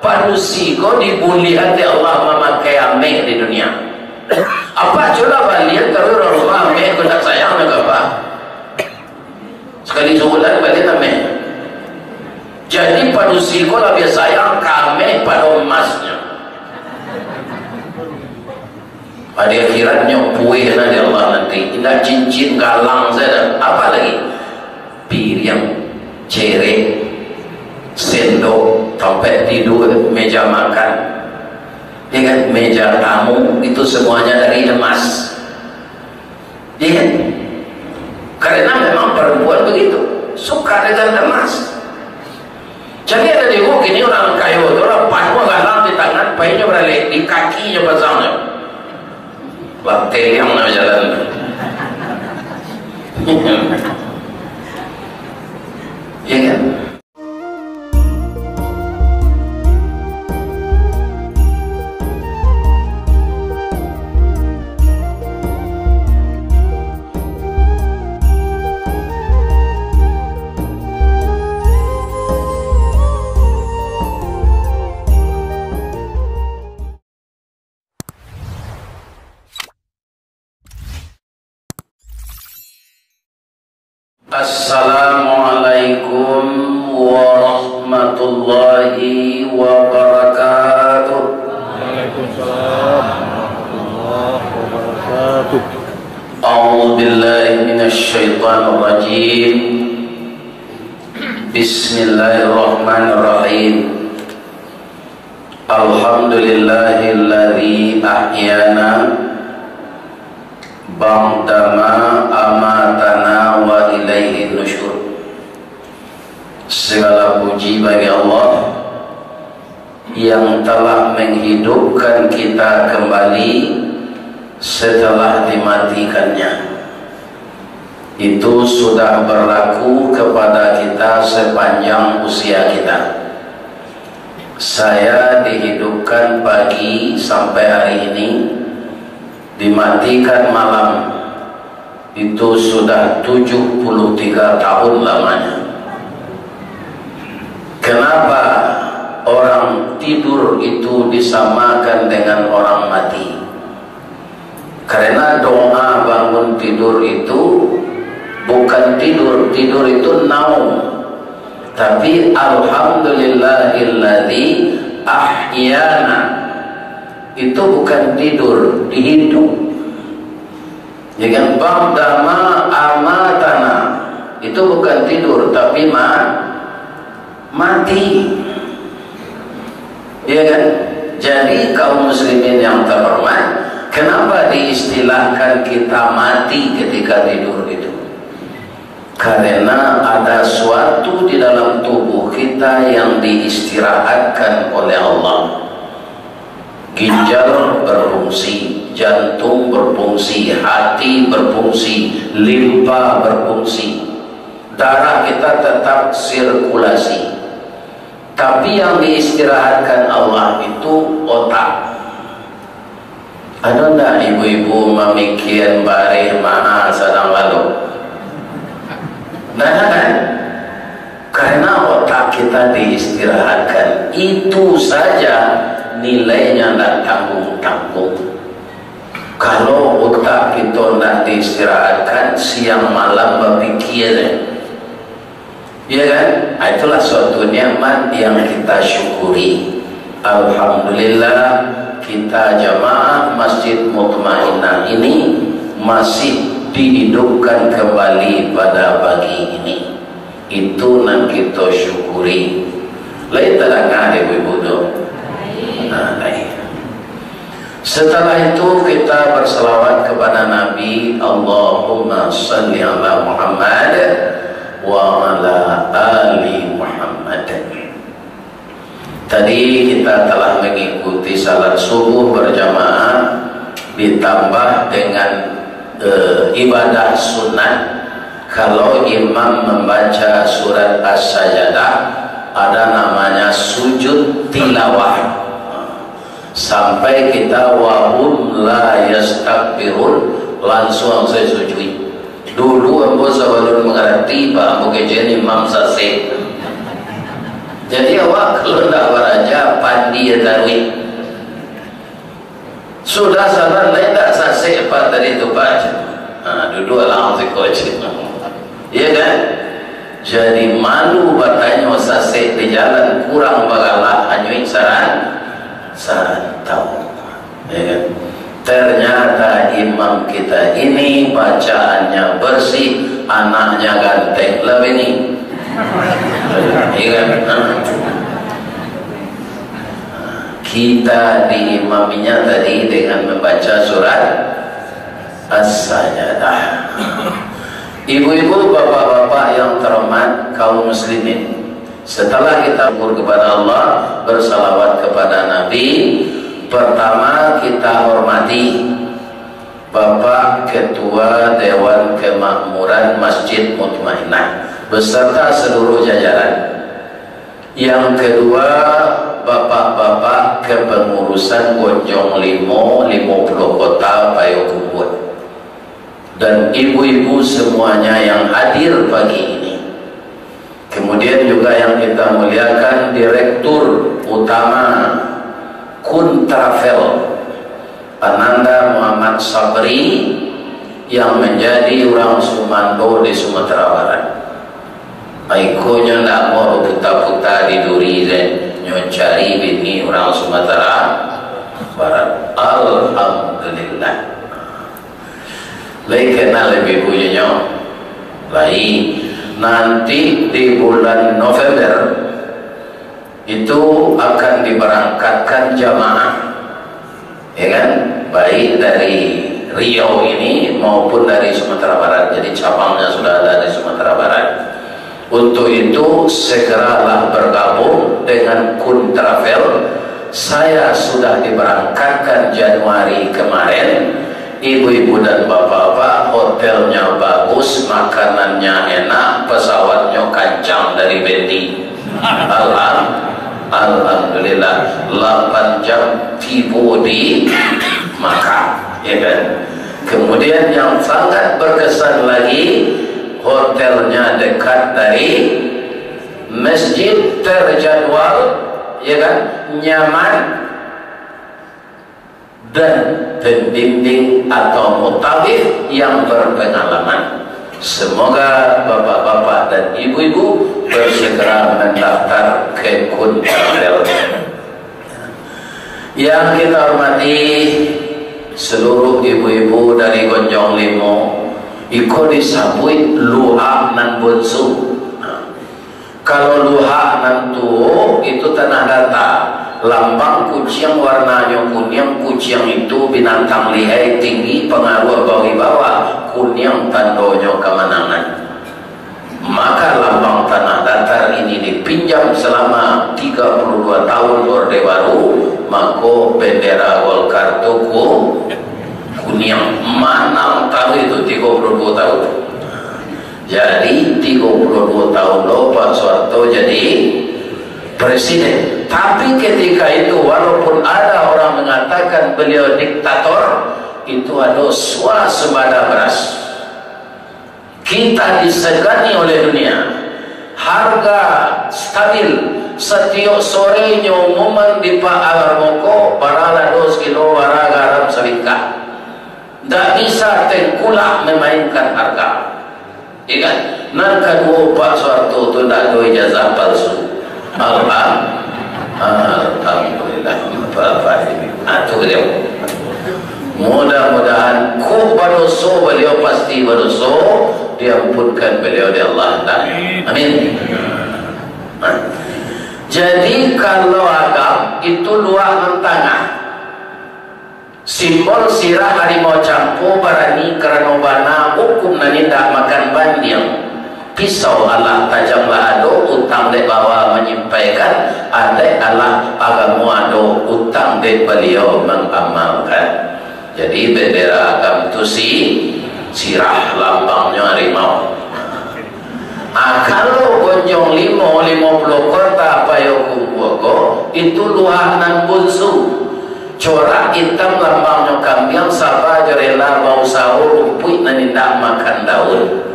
panusi kau dibulihan di Allah memakai ameh di dunia. Apa coba balik kalau rumah ameh kau tak sayang nak apa? Sekali sebulan balik ameh. Jadi panusi kau lebih sayang kami pada emasnya. Pada akhiratnya puih nanti Allah nanti. Tidak cincin galang saja. Apa lagi? Piring, cerek, sendok, tempat tidur, meja makan, ya kan? Meja tamu itu semuanya dari emas, ya kan? Karena memang perempuan begitu suka dengan emas. Jadi ada di gua gini orang kayu itu orang panjang galang di tangan, payahnya beralih di kakinya pasangnya, baktel yang nak jalan. Ya kan? Assalamualaikum warahmatullahi wabarakatuh. Waalaikumsalam warahmatullahi wabarakatuh. A'udzu billahi minasy syaithanir rajim. Bismillahirrahmanirrahim. Alhamdulillahilladzi ahyana ba'dama amatana wa ilaihi nusyur. Segala puji bagi Allah yang telah menghidupkan kita kembali setelah dimatikannya. Itu sudah berlaku kepada kita sepanjang usia kita. Saya dihidupkan pagi sampai hari ini, dimatikan malam, itu sudah 73 tahun lamanya. Kenapa orang tidur itu disamakan dengan orang mati? Karena doa bangun tidur itu bukan tidur, tidur itu naum. Tapi alhamdulillahilladzi ahyana itu bukan tidur, dihidup. Jangan ba'dama amatana itu bukan tidur tapi mati. Ya kan? Jadi kaum muslimin yang terhormat, kenapa diistilahkan kita mati ketika tidur itu? Karena ada suatu di dalam tubuh kita yang diistirahatkan oleh Allah. Ginjal berfungsi, jantung berfungsi, hati berfungsi, limpa berfungsi, darah kita tetap sirkulasi. Tapi yang diistirahatkan Allah itu otak. Ada enggak ibu-ibu memikir barih mahal sedang lalu? Nah kan? Karena otak kita diistirahatkan, itu saja nilainya tidak tanggung-tanggung. Kalau otak kita tidak diistirahatkan, siang malam berpikir, ya kan? Itulah suatu nikmat yang kita syukuri. Alhamdulillah kita jamaah Masjid Mutmainnah ini masih dihidupkan kembali pada pagi ini. Itu yang kita syukuri. Lain terangkan ibu-ibu tu. Setelah itu kita berselawat kepada Nabi. Allahumma salli ala Muhammad wa ala ali Muhammad. Tadi kita telah mengikuti salat subuh berjamaah ditambah dengan ibadah sunat. Kalau imam membaca surat As-Sajdah, ada namanya sujud tilawah. Sampai kita wahum la yastakbirun, langsung saya sujud. Dulu ambo sebelum mengerti pak ambo kejen imam sasih. Jadi awak kalau tidak beraja ya tarwi sudah sabar lain tak sasik apa tadi tu pak duduk lah si coach ya kan. Jadi malu bertanya sasik di jalan kurang bagalah hanyui saran tahu ya kan. Ternyata imam kita ini bacaannya bersih, anaknya ganteng lebih nih ya kan. Kita diimaminya tadi dengan membaca surat As-Sajdah. Ibu-ibu, bapak-bapak yang terhormat kaum muslimin, setelah kita bersyukur kepada Allah, bersalawat kepada Nabi, pertama kita hormati Bapak Ketua Dewan Kemakmuran Masjid Mutmainah beserta seluruh jajaran. Yang kedua, bapak-bapak kepengurusan Gonjong Limo 50 kota Payakumbuh, dan ibu-ibu semuanya yang hadir pagi ini. Kemudian juga yang kita muliakan Direktur Utama Kun Travel Ananda Muhammad Sabri yang menjadi orang Sumando di Sumatera Barat. Aikonya nak mau putar-putar di duri dan nyocari bini orang Sumatera Barat. Alhamdulillah. Lai kenal lebih punya lai nanti di bulan November itu akan diberangkatkan jamaah ya kan, baik dari Riau ini maupun dari Sumatera Barat. Jadi cabangnya sudah ada di Sumatera Barat. Untuk itu segeralah bergabung dengan Kun Travel. Saya sudah diberangkatkan Januari kemarin. Ibu-ibu dan bapak-bapak, hotelnya bagus, makanannya enak, pesawatnya kancang dari Bendi. Alhamdulillah 8 jam tiba di Makkah ya kan. Kemudian yang sangat berkesan lagi, hotelnya dekat dari masjid, terjadwal ya kan, nyaman, dan pendinding atau mutawif yang berpengalaman. Semoga bapak-bapak dan ibu-ibu bersegera mendaftar ke Kun Travel. Yang kita hormati seluruh ibu-ibu dari Gonjong Limo, iko disabui luha nan bonsu. Kalau luha nan tuo itu tanah data, lambang kucing warnanya kuning. Kucing itu binatang lihai tinggi, pengaruh bawi-bawa, kuning tandanya kemenangan. Maka lambang tanah datar ini dipinjam selama 32 tahun Orde Baru, maka bendera Golkar Toko kuning. Mana tahu itu 32 tahun. Jadi 32 tahun lo Pak Soeharto jadi presiden. Tapi ketika itu walaupun ada orang mengatakan beliau diktator, itu ada swasembada beras. Kita disegani oleh dunia, harga stabil. Setiap sorenya umuman di Pak Agarmoko barala 2 kilo wara garam selingkah. Tak bisa tengkulak memainkan harga. Ya kan? Nan kedua Pak Soeharto itu tak ada ijazah palsu. Alhamdulillah. Bapak ini atuh dia. Mudah-mudahan ku berdosa beliau pasti berdosa, diampunkan beliau di Allah Ta'ala. Amin. Jadi kalau agam itu luar dan tengah, simbol sirah harimau campu barani karanobana hukum nanindak makan banding. Pisau Allah tajamlah ado utang dek bawa menyampaikan, adek Allah agamu ado utang dek beliau mengamalkan. Jadi bendera agam itu sirah, lambangnya harimau. Kalau Gonjong Limo 50 kota Payakumbuh itu luahan bunsu, corak hitam lambangnya kambing, sabah jorela bau sahur rumput nanindak makan daun.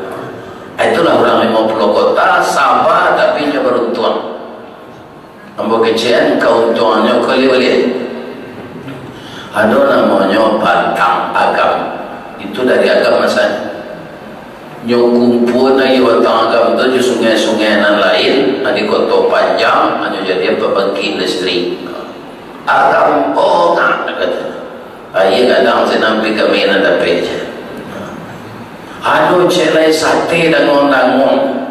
Itulah orang 50 kota Sabah tapi nya beruntung. Ambo kecian keuntungannya kali-kali. Ada namanya batang agam. Itu dari agama saya. Kumpul dari batang agam itu di sungai-sungai yang lain, di kota panjang, hanya jadi pembangkit listrik. Agam nak kata. Ayah kadang saya nampak kami nak dapat je. Ada celai sate dangon-dangon.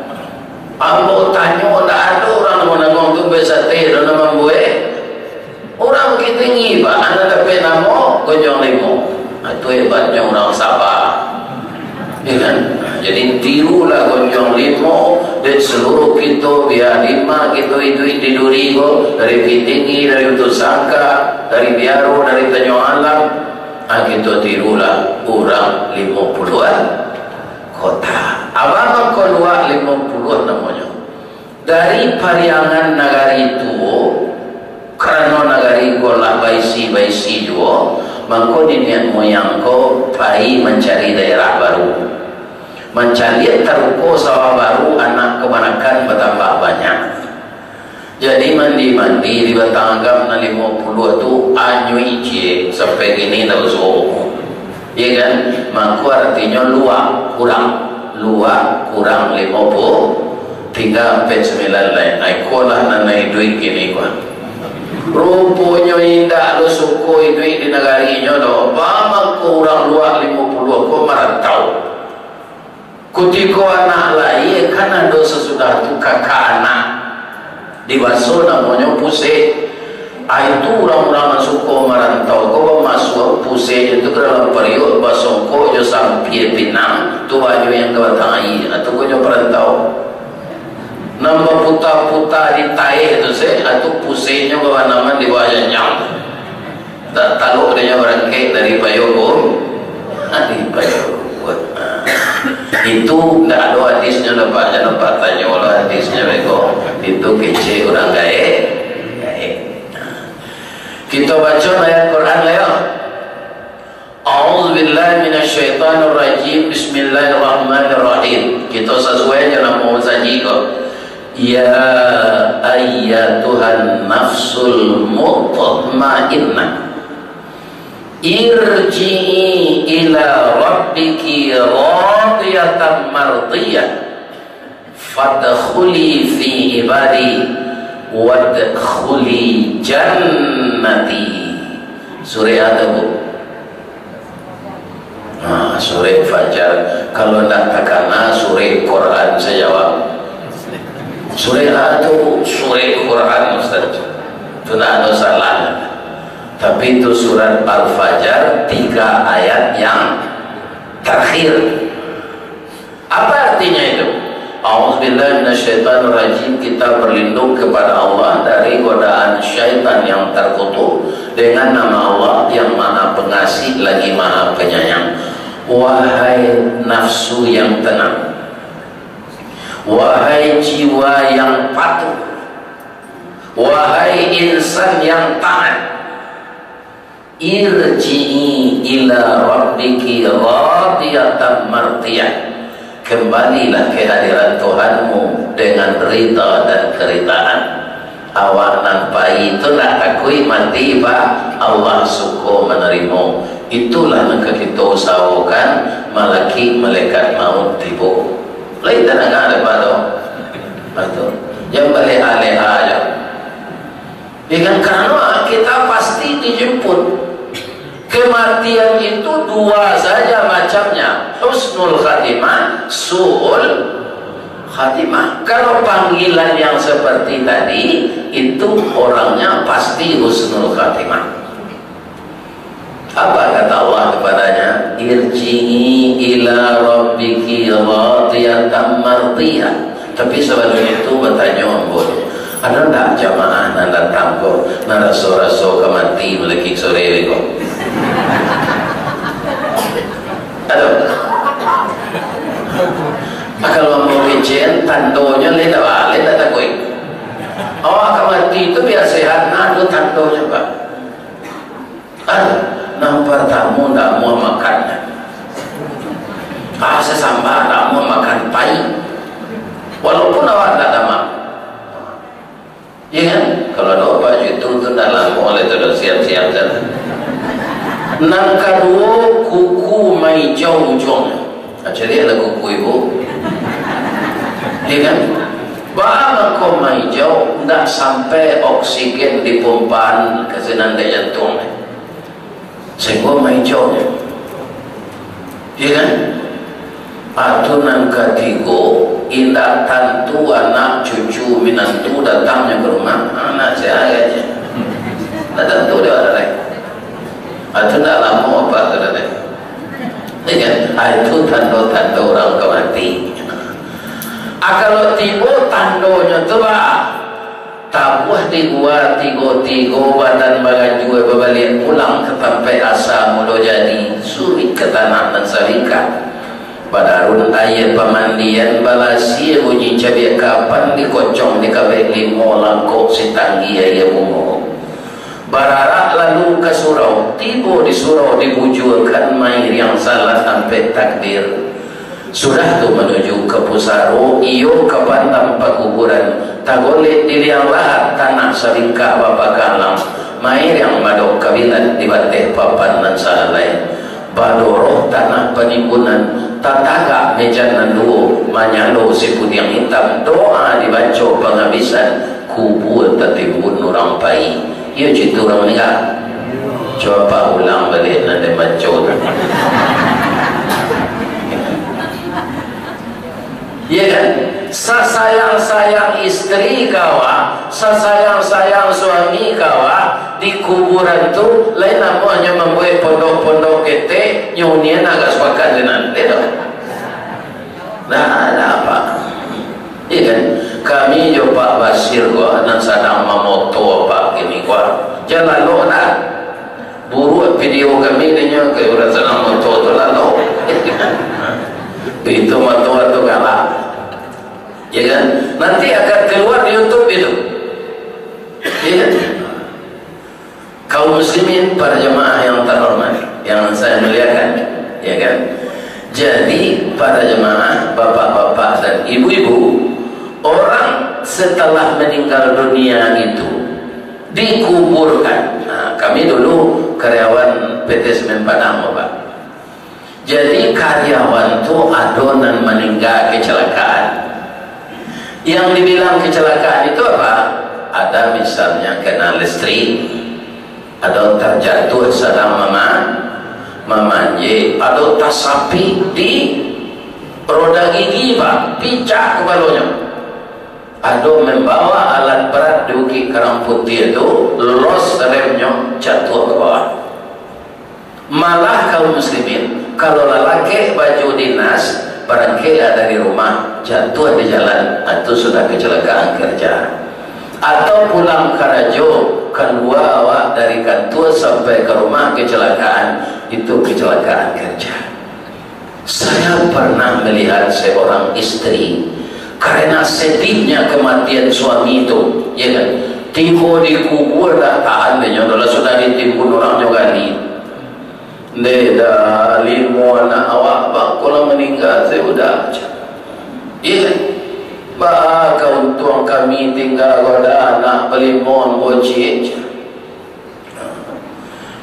Ambo tanya, tak ada orang dangon-dangon tu bersate dan nama buat. Orang kita ni pak, anda dapat nama gojong limo. Itu hebatnya orang Sabah, ya kan? Jadi tirulah gojong limo dan seluruh kita biar lima kita itu tiduri ko dari Pitinggi, dari Utus Sangka, dari Biaro, dari Tanjung Alam. Kita tirulah orang 50-an kota. Abang keluar 50 namanya. Dari Pariangan Nagari itu. Karena nagari ko lah baisi juga, mangko niat moyang ko pai mencari daerah baru, mencari terko sawah baru, anak kebanakan bertambah banyak. Jadi mandi di batang agam na 50 tu anyu ije sampai gini dah usul, ya kan? Mangko artinya luar kurang 50, tinggal 9 lain. Aikolah nanai duit gini kuah. Rupanya indah lo sukoi duit di negarinya lo. Bama kurang luar 50 ko merantau. Kutiko anak lain karena dosa sudah tu kakak anak dewasa namanya pusing. Itu orang-orang masuk ko merantau ko masuk pusing itu ke dalam periuk basong ko jo sampai Pinang tu aja yang kebatangai atau ko jo perantau. Nama putar-putar di taik itu saya atau pusingnya bawa nama di wajah nyam. Tak tahu dia berangkat dari Bayogo, dari Bayogo. Itu tidak ada hadisnya lepas tanya olah hadisnya bego. Itu kece orang gaib. Kita baca ayat Quran lah ya. A'udzubillahi minasyaitonirrajim. Bismillahirrahmanirrahim. Kita sesuai dengan nama saji kok. Ya ayyatuhan nafsul mutmainnah irji'i ila rabbiki radiyatan mardiyah fadkhuli fi ibadi wadkhuli jannati. Surah apa bu? Surah Fajar. Kalau nak takana surah Quran saya jawab. Surah itu surah Quran Ustaz. Itu tidak ada salah. Tapi itu surat Al-Fajr 3 ayat yang terakhir. Apa artinya itu? A'udzubillahi minasyaitonirrajim. Kita berlindung kepada Allah dari godaan syaitan yang terkutuk dengan nama Allah yang Maha Pengasih lagi Maha Penyayang. Wahai nafsu yang tenang, wahai jiwa yang patuh, wahai insan yang taat, irji'i ila rabbiki radiyatan mardiyah. Kembalilah ke hadirat Tuhanmu dengan rida dan keridaan. Awak nampai itu nak takui mati pak Allah suka menerima. Itulah yang kita usahakan malaki malaikat maut tiba. Lain tak nak ada pada yang balik alih aja. Dengan karena kita pasti dijemput. Kematian itu dua saja macamnya, husnul khatimah, su'ul khatimah. Kalau panggilan yang seperti tadi itu orangnya pasti husnul khatimah. Apa kata Allah kepadanya? Irji'i ila rabbiki radiyatan mardiyah. Tapi sebelum itu bertanya boleh. Ada tak jamaah nak datang ko nak raso-raso kemati meleki sore ko? Ada. Kalau mau kecil tandonya leda balik tak koi. Awak kemati itu biar sehat, ada tandonya pak. Ada. Nampak tamu tak mau makannya. Sesambah tak mau makan pai. Walaupun awak tak ada mak. Ya kan? itu dah siap-siap dah. Nang kedua kuku mai jauh ujungnya. Jadi ada kuku ibu, ya kan? Bahawa kau mai jauh, tak sampai oksigen di pompaan kesenan ke jantung. Sehingga mai jauh, ya kan? Atunan ketiga, indah tantu anak cucu minantu datangnya ke rumah. Anak saya aja, datang tu dia ada lagi. Atu tak lama apa tu dah. Itu tanda-tanda orang kemati. Kalau tiba tandanya tu lah tabuh di gua tigo badan bagaju berbalik pulang ke tempat asal mula jadi suri ke tanah dan serikat badarun ayat pemandian balasi bunyi cabai kapan dikocong di kabel limo langkok sitanggi ayat bungo bararak lalu ke surau tiba di surau dibujurkan main yang salah sampai takdir sudah tu menuju ke Pusaro iyo ke Pantam Pakuburan tagolet di liang lahat tanah seringkah bapa kalam main yang madok kabinet di bateh papan dan salai badoroh tanah penimbunan tataga meja nanduo manyalo si pudiang hitam doa dibaca penghabisan kubur tertimbun orang pai ia cerita orang meninggal coba ulang balik nanti baca ya kan? Sesayang-sayang istri kawa, sesayang-sayang suami kawa di kuburan tu lain namanya membuat pondok-pondok kete nyunian agak sepakat dengan itu. Nah, ada apa? Ya kan? Kami jo Pak Basir gua dan sedang memoto apa ini gua. Jangan lo nak buru video kami dengan ke orang sedang moto tu lalu. Itu moto kalah. Ya kan? Nanti akan keluar di YouTube itu. Ya kan? Kaum muslimin para jemaah yang terhormat yang saya muliakan, ya kan? Jadi para jemaah, bapak-bapak dan ibu-ibu, orang setelah meninggal dunia itu dikuburkan. Nah, kami dulu karyawan PT Semen Padang, Pak. Jadi karyawan itu adonan meninggal kecelakaan. Yang dibilang kecelakaan itu apa? Ada misalnya kena listrik, ada terjatuh sedang memanjat, ada tersapi di roda gigi Pak, picah kepalanya. Ada membawa alat berat di Bukit Karang Putih itu, los remnya jatuh ke bawah. Malah kaum muslimin, kalau lelaki baju dinas barangkali ada di rumah jatuh di jalan, itu sudah kecelakaan kerja. Atau pulang karajo keluar awak dari kantor sampai ke rumah kecelakaan, itu kecelakaan kerja. Saya pernah melihat seorang istri karena sedihnya kematian suami itu, ya kan, tiba dikubur dah tahan dia sudah ditimbun orang juga ni. Dah 5 anak awak bang, kalau meninggal saya sudah. Iya, bah kau tuang kami tinggal ada anak belimon bocil.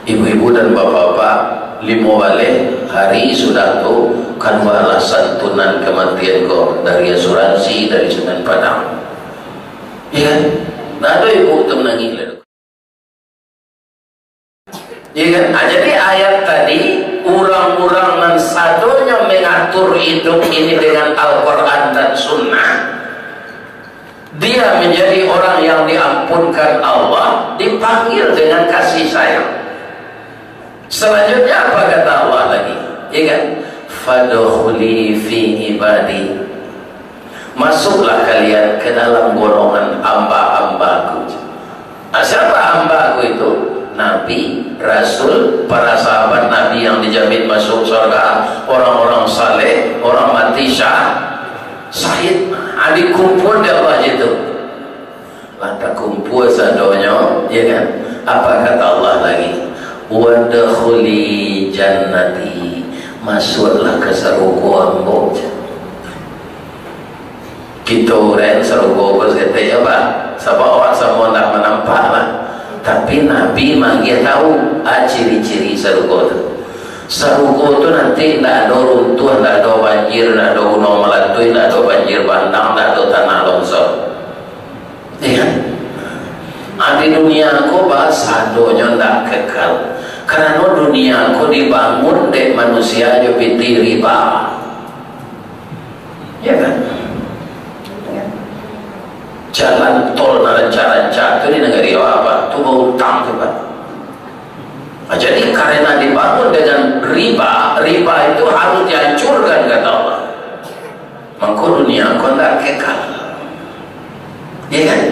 Ibu-ibu dan bapak-bapak 5 balik hari sudah tu kan balas santunan kematian kau dari asuransi dari Semen Padang. Iya, nah ada ibu tu menangis. Ya kan? Nah, jadi ayat tadi orang-orang yang satunya mengatur hidup ini dengan Al-Quran dan Sunnah, dia menjadi orang yang diampunkan Allah, dipanggil dengan kasih sayang. Selanjutnya apa kata Allah lagi? Ya kan? Fadkhuli fi ibadi, masuklah kalian ke dalam golongan hamba-hambaku. Nah, siapa hambaku itu? Nabi, Rasul, para sahabat Nabi yang dijamin masuk surga, orang-orang saleh, orang mati syahid, adik kumpul di Allah itu. Lantas kumpul sadonya, ya kan? Apa kata Allah lagi? Wadkhuli jannati, masuklah ke surga ambo. Kita orang surga berkata ya Pak, sebab awak semua tak menampak lah. Tapi Nabi manggia tahu ciri-ciri saruko tu. Saruko tu nanti tak ada runtuh, tak ada banjir, tak ada gunung melatui, tak ada banjir bandang, tak ada tanah longsor. Ya kan? Di dunia aku bahasa donya tak kekal. Karena dunia aku dibangun dek manusia jo piti riba. Ya kan? Jalan tol lancar-lancar itu di negeri apa? Itu berhutang tu Pak. Jadi karena dibangun dengan riba itu harus dihancurkan kata Allah. Maka dunia kau tak kekal. Ya kan?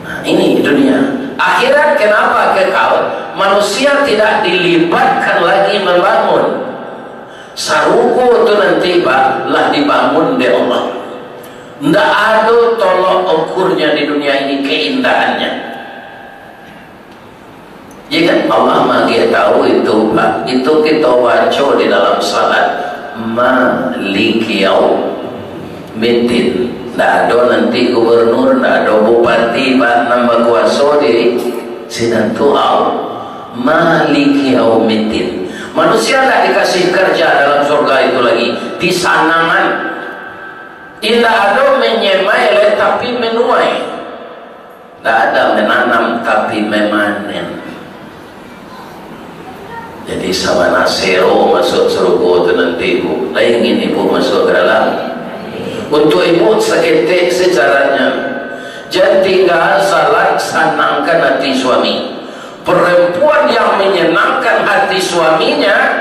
Nah, ini dunia. Akhirat kenapa kekal? Manusia tidak dilibatkan lagi membangun. Saruko itu nanti Pak lah dibangun oleh Allah. Tidak ada tolok ukurnya di dunia ini keindahannya. Ya kan? Allah magi tahu itu Pak. Itu kita baca di dalam salat. Maliki yaumiddin. Tidak ada nanti gubernur, tidak ada bupati Pak nambah kuasa di sini tu Maliki yaumiddin. Manusia tidak dikasih kerja dalam surga itu lagi. Di sanangan. Tidak ada menyemai tapi menuai. Tidak ada menanam tapi memanen. Jadi sabana sero masuk surga itu nanti ibu. Lain ingin ibu masuk ke dalam. Untuk ibu seketik sejarahnya. Jangan tinggal salat senangkan hati suami. Perempuan yang menyenangkan hati suaminya,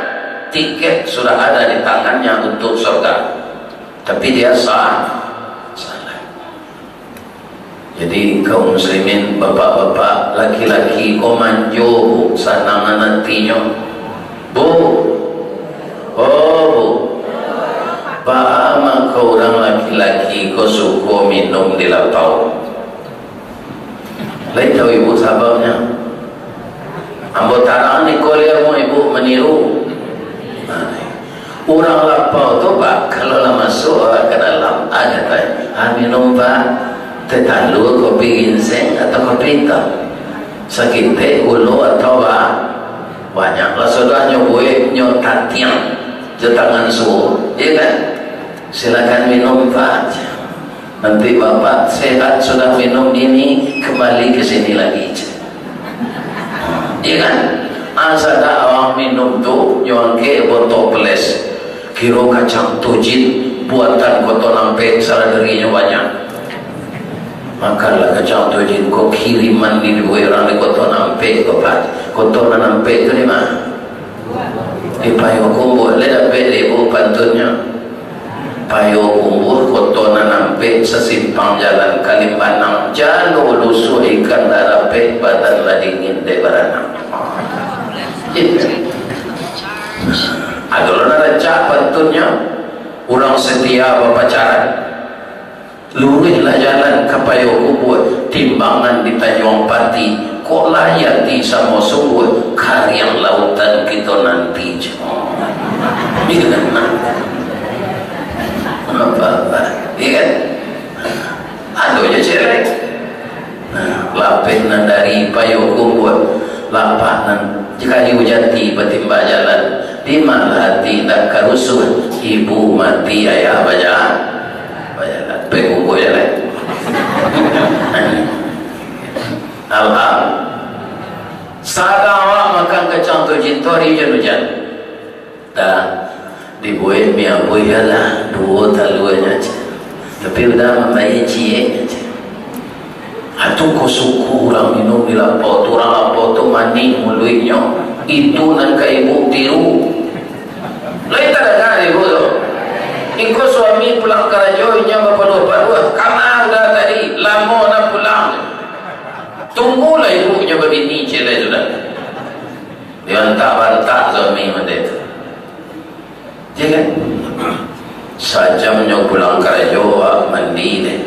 tiket sudah ada di tangannya untuk surga. Tapi dia salah. Jadi kaum muslimin, bapak-bapak, laki-laki, kau manjo sanangan nantinya. Bu, bu, Pak, kau orang laki-laki kau suka minum di lautau. Lain tahu ibu sababnya. Ambo tarang ni kolemu ibu meniru. Orang lapau tu Pak, kalau lah masuk ke dalam ada minum Pak, tetalu kopi ginseng atau kopi hitam, sakit ulu atau banyak lah sudah nyoboy nyotat tiang di tangan suhu, ya kan? Silakan minum Pak. Nanti Bapak sehat sudah minum ini kembali ke sini lagi, ya kan? Asada awang minum tu nyongke botol peles. Kiro kacang tujin buatan koto nampe salah dirinya banyak. Makanlah kacang tujin kok kiriman di orang di koto nampe koto nampe itu di mana? Di Payokumbuh. Lihat beli ibu pantunnya. Payokumbuh koto nampe sesimpang jalan Kalimbanang. Jalo lusuh ikan darape badan lah dingin de baranang. Adalah rancak bantunnya orang setia berpacaran luruhlah jalan ke Payokumbuh timbangan di Tanjung Pati kok layak di sama sungguh karyang lautan kita nanti ini kan apa iya kan aduhnya cerek lapin dari Payokumbuh lapanan jika diujati bertimba jalan di malati tak karusuh ibu mati ayah baca pekuku jalan alham sadawak makan kacang tujin tori hujan dah dibuat miak buaya lah dua taluannya tapi udah membayar cie atu ko suku orang minum di lapau tu orang lapau tu mani muluinya itu nan ka ibu tiru lain tak ada ibu tu iko suami pulang karajoinya berpaduh-paduh karena udah tadi lama nak pulang tunggulah ibunya berbini celai sudah dia bantah suami macam itu dia kan sajamnya pulang karajo mandi deh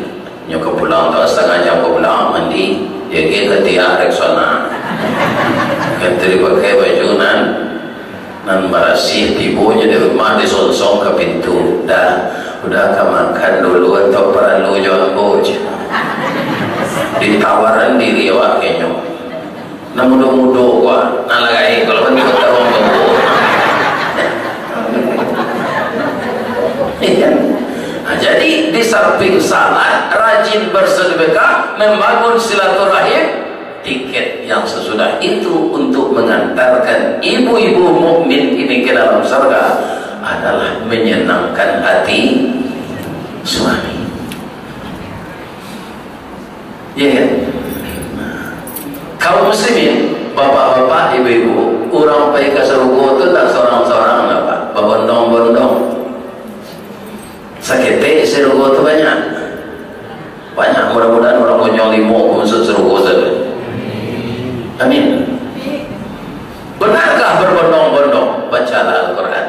nyok pulang tu setengah jam pulang mandi dia ke tiang reksona kentri pakai baju nan marasih tibunya di rumah disonsong ke pintu dah udah makan dulu atau perlu jual boj ditawaran diri awak kenyok na mudo-mudo gua nalagai kalau kan kita tahu jadi di samping salat rajin bersedekah, membangun silaturahim, tiket yang sesudah itu untuk mengantarkan ibu-ibu mukmin ini ke dalam surga adalah menyenangkan hati suami. Ya kan? Kaum muslimin, bapak-bapak, ibu-ibu, orang pergi ke surga itu tak seorang-seorang apa? Babondong-bondong. Sakit surga itu banyak. Banyak, mudah-mudahan orang punya limo masuk surga itu. Amin. Benarkah berbondong-bondong? Bacalah Al-Quran.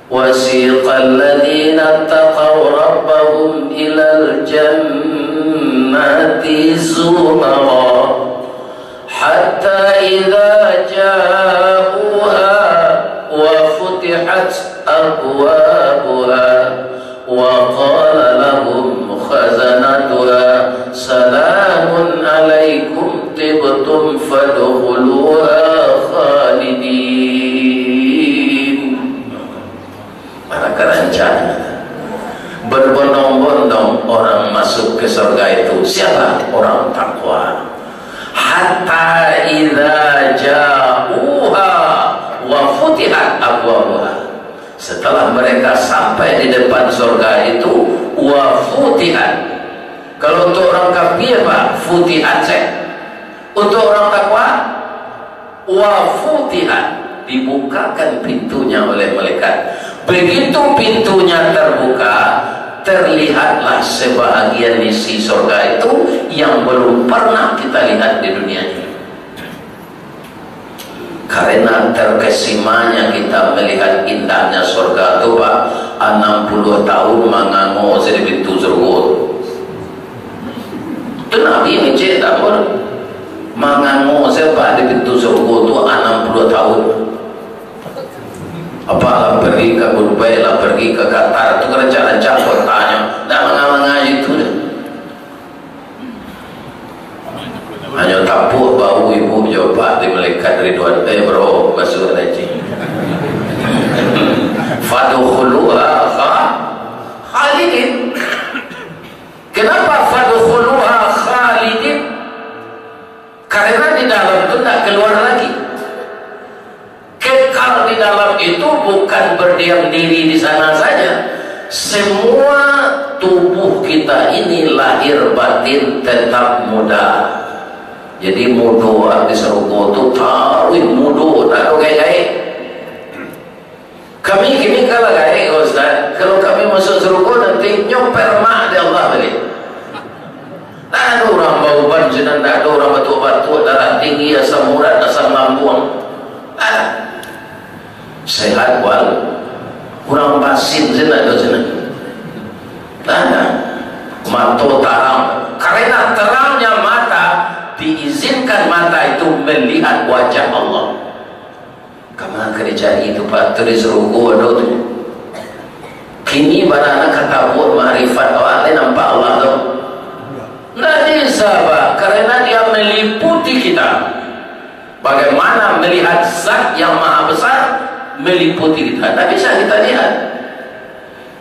Wasiqal ladzina taqaw rabbahum ilal jannati zumara hatta idza ja'uha wa futihat abwabuha wa qala lahum khazanatuha salamun alaikum tibtum fadkhuluha khalidin. Mana kerancangan berbondong-bondong orang masuk ke surga itu siapa? Orang takwa. Hatta idza ja'uha wa futihat abwabuha, setelah mereka sampai di depan surga itu wa futihat. Kalau untuk orang kafir apa? Futihat seh. Untuk orang takwa wa futihat, dibukakan pintunya oleh malaikat. Begitu pintunya terbuka, terlihatlah sebahagian isi surga itu yang belum pernah kita lihat di dunia ini. Karena terkesimanya kita melihat indahnya surga itu Pak, 60 tahun mengango di pintu surga. Itu Nabi mencetak pun mengango Pak di pintu surga itu 60 tahun. Apalah pergi ke Dubai lah, pergi ke Qatar, itu kerja-kerja kotanya, tak mengaji itu deh. Hanya tapuk bau ibu jawab di malaikat Ridwan, bro masuk lagi. Fadkhuluha khalidin. Kenapa fadkhuluha khalidin? Karena di dalam itu tak keluar lagi. Kekal di dalam itu bukan berdiam diri di sana saja. Semua tubuh kita ini lahir batin tetap muda. Jadi mudo di surga itu tahu mudo, tak ada gaya. Kami kini kalau gaya Ustaz, kalau kami masuk surga nanti nyoper mak di Allah balik. Tak ada orang bau banjiran, tak ada orang batu-batu, darah tinggi, asam urat, asam lambung. Sehat wal kurang basin zina do zina. Mata terang, karena terangnya mata diizinkan mata itu melihat wajah Allah. Kama kerja itu Pak tulis ruku do tu. Kini barana kata buat ma'rifat awak nampak Allah tu. Tidak bisa Pak, karena dia meliputi kita. Bagaimana melihat zat yang maha besar meliputi kita, tak bisa kita lihat.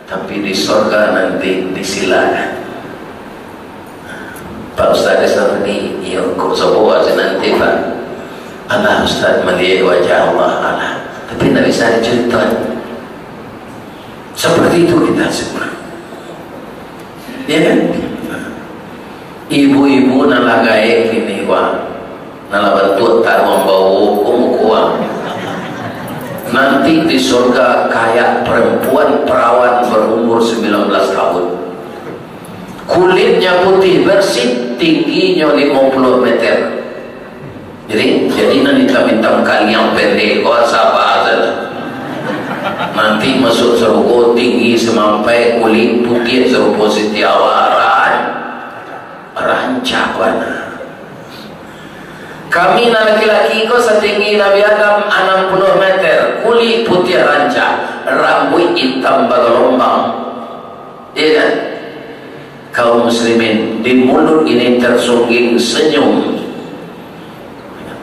Tapi di surga nanti disilakan. Pak Ustaz seperti ya kok sebuah nanti Pak, Allah Ustaz melihat wajah Allah Allah, tapi tak bisa diceritakan. Seperti itu kita semua, ya kan? Ibu-ibu nalagai kini wah nala bentuk taruh bau kuang. Nanti di surga kayak perempuan perawan berumur 19 tahun. Kulitnya putih bersih, tingginya 50 meter. Jadi nanti hitam-hitam kali yang pendek, kau sabar saja. Nanti masuk surga tinggi semampai kulit putih serupa setiawa rancak warna. Kami laki-laki kau setinggi Nabi Adam 60 meter, kulit putih rancak, rambut hitam bergelombang. Iya kan? Kaum muslimin, di mulut ini tersungging senyum.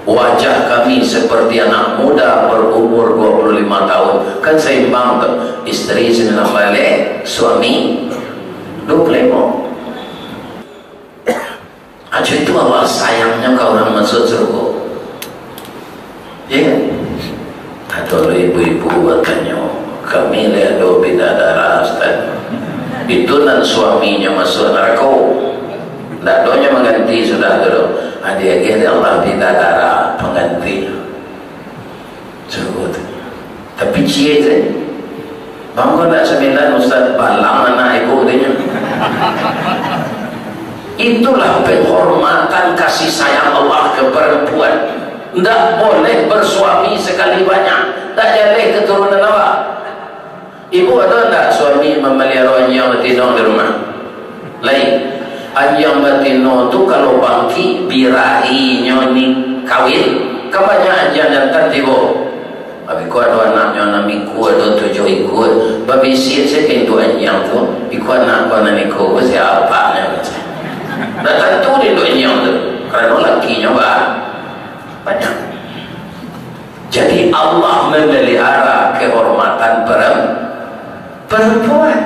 Wajah kami seperti anak muda berumur 25 tahun. Kan seimbang tuh. Istri 9 balik, suami 25. Aja itu Allah sayangnya kau orang masuk surga. Ya. Atau ibu-ibu katanya, kami lihat do bidadara Ustaz. Itu dan suaminya masuk neraka. Tidak doanya mengganti sudah dulu. Ada Allah bidadara pengganti. Sebut. Tapi cie je. Bangga tak 9 Ustaz balang anak ibu dia. Itulah penghormatan kasih sayang Allah ke perempuan. Tidak boleh bersuami sekali banyak. Tak boleh keturunan apa. Ibu ada tak suami memelihara anjing betina di rumah? Lain. Anjing betina tu kalau bangki birahinya ni kawin, kebanyakan anjing jantan tiba. Tapi kau ada anaknya nami ku ada 7 ikut. Babi siap saya pintu anjing tu. Ikut anak kau nami ku siapa nya macam. Dah tentu dia duk anjing tu. Kerana lakinya banyak. Jadi Allah memelihara kehormatan perempuan.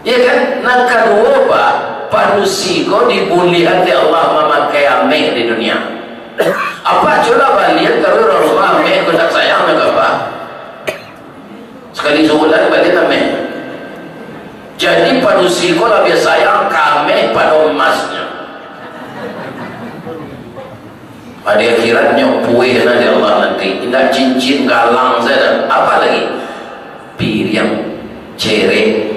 Ya kan? Nak kedua panusi kau dibulihan di Allah memakai ameh di dunia. Apa coba balik kalau Rasulullah ameh kau tak sayang nak apa? Sekali sebulan balik ameh. Jadi panusi kau lebih sayang kami pada emasnya. Pada akhiratnya puih nanti Allah nanti. Tidak cincin galang saja. Apa lagi? Piring, cerek,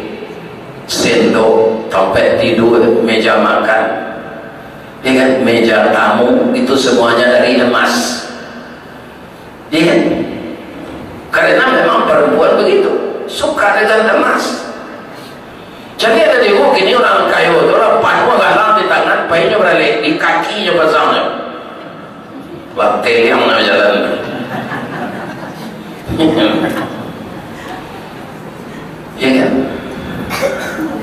sendok, tempat tidur, meja makan, ya kan? Meja tamu itu semuanya dari emas, ya kan? Karena memang perempuan begitu suka dengan emas. Jadi ada di ini orang kayu, orang panu galang di tangan, payahnya beralih di kakinya pasangnya. Baktel yang nak jalan. Ya kan?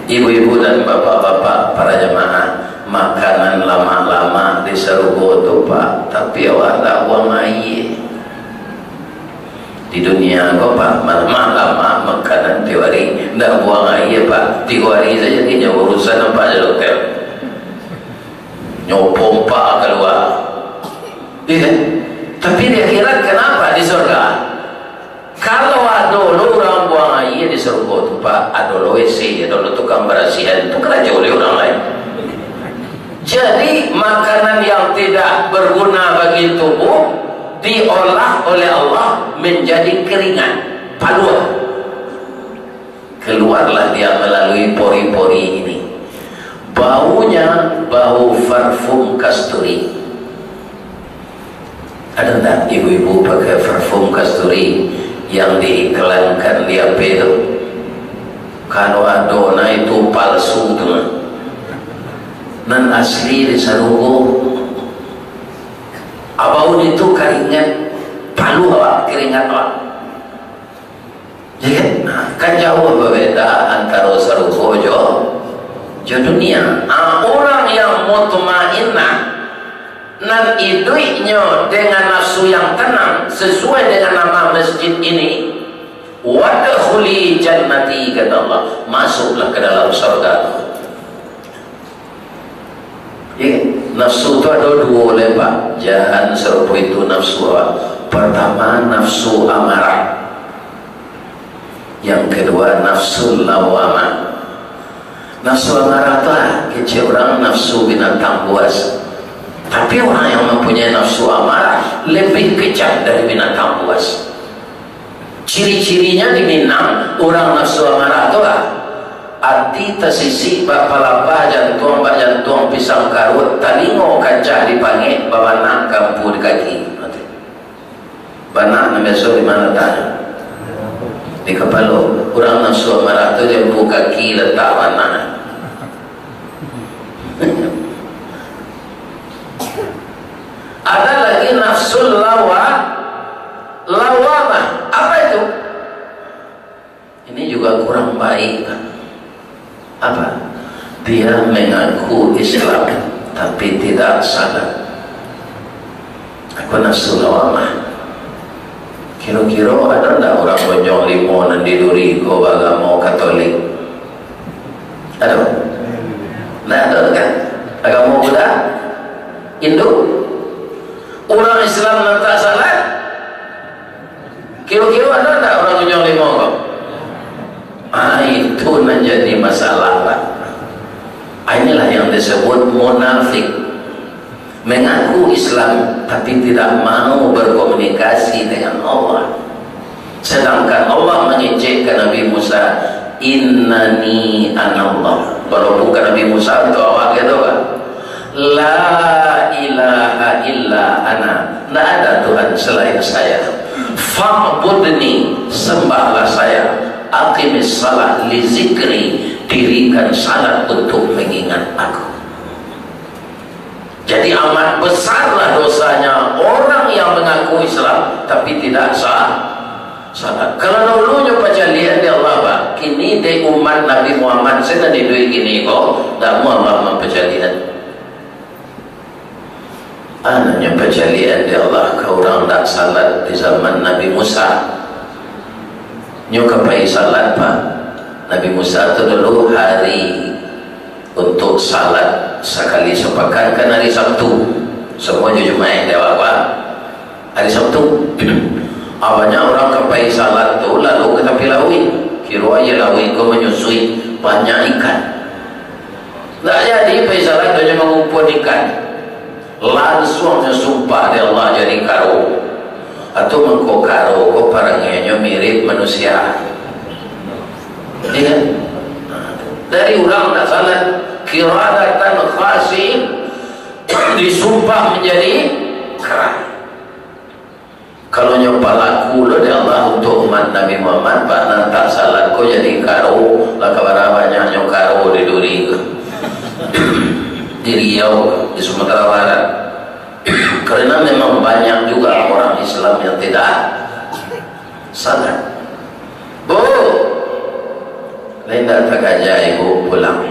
Ibu-ibu dan bapak-bapak para jemaah, makanan lama-lama di surga tu Pak, tapi awak tak buang air. Di dunia kau Pak, lama makanan 3 hari tak buang air Pak. 3 hari saja dia urusan apa je dokter. Nyopompa keluar. Ya kan? Tapi di akhirat kenapa di surga? Kalau ada orang buang air di surga tu Pak, ada WC, ada tukang berasihan, itu kerja oleh orang lain. Jadi makanan yang tidak berguna bagi tubuh diolah oleh Allah menjadi keringan, paluan. Keluarlah dia melalui pori-pori ini. Baunya bau parfum kasturi. Ada tak ibu-ibu pakai parfum kasturi yang diiklankan di HP itu? Kalau adona itu palsu tu, nan asli di sarugo. Abau itu keringat palu awak, keringat awak. Ya kan jauh berbeda antara sarugo jo dunia. Orang yang mutmainnah nan iduknya dengan nafsu yang tenang sesuai dengan nama masjid ini, wadkhuli jannati, kata Allah, masuklah ke dalam surga. Ya, nafsu itu ada 2 lebar. Jangan serupa itu nafsu. Pertama nafsu amarah, yang kedua nafsu lawamah. Nafsu amarah itu kecil orang nafsu binatang buas. Tapi orang yang mempunyai nafsu amarah lebih kejam dari binatang buas. Ciri-cirinya di Minang orang nafsu amarah itu hati tersisi bak palapa jantung bak jantung pisang karut talingo kancah dipanggil babanak kampu di kaki. Banak na besok di mana tanya? Di kepala. Orang nafsu amarah itu jambu kaki letak banak. Ada lagi nafsul lawamah. Apa itu? Ini juga kurang baik. Apa? Dia mengaku Islam tapi tidak sadar. Aku nafsu lawamah. Kira-kira ada tak orang bojong limo dan diduri ko agama Katolik? Ada? Nah, ada kan? Agama Buddha? Hindu? Orang Islam yang tak salat? Kira-kira ada tak orang bojong limo ko? Itu menjadi masalah, Pak. Inilah yang disebut munafik. Mengaku Islam tapi tidak mau berkomunikasi dengan Allah. Sedangkan Allah mengejekkan Nabi Musa, innani anallah. Walaupun Nabi Musa itu awak gitu kan, la ilaha illa ana, tidak ada Tuhan selain saya. Fa'budni, sembahlah saya. Aqimis salat li zikri, dirikan salat untuk mengingat aku. Jadi amat besarlah dosanya orang yang mengaku Islam tapi tidak sah salat. Kalau dulunya percalian di Allah, Pak, kini di umat Nabi Muhammad sedang didui gini kok, tak mau Allah mempercalian. Anaknya percalian di Allah ke orang tak salat di zaman Nabi Musa. Nyo kepai salat, Pak. Nabi Musa itu dulu hari untuk salat sekali sepekan kan hari Sabtu. Semua Jumat dia apa? Hari Sabtu. Awalnya orang kepai salat tu lalu ke tepi laut. Kira aja laut kau menyusui banyak ikan. Tak jadi pai salat tu hanya mengumpul ikan. Langsung sumpah dia Allah jadi karo. Atau mengko karo kau parangnya mirip manusia. Iya. Dari orang tak salat kiradatan khasi disumpah menjadi kera. Kalau nyoba laku lo di Allah untuk umat Nabi Muhammad, Pak, nanti salat kau jadi karo lah kabar banyak nyok karo di Duri di Riau, di Sumatera Barat. Karena memang banyak juga orang Islam yang tidak salat. Bu, lain tak tergajah ibu pulang.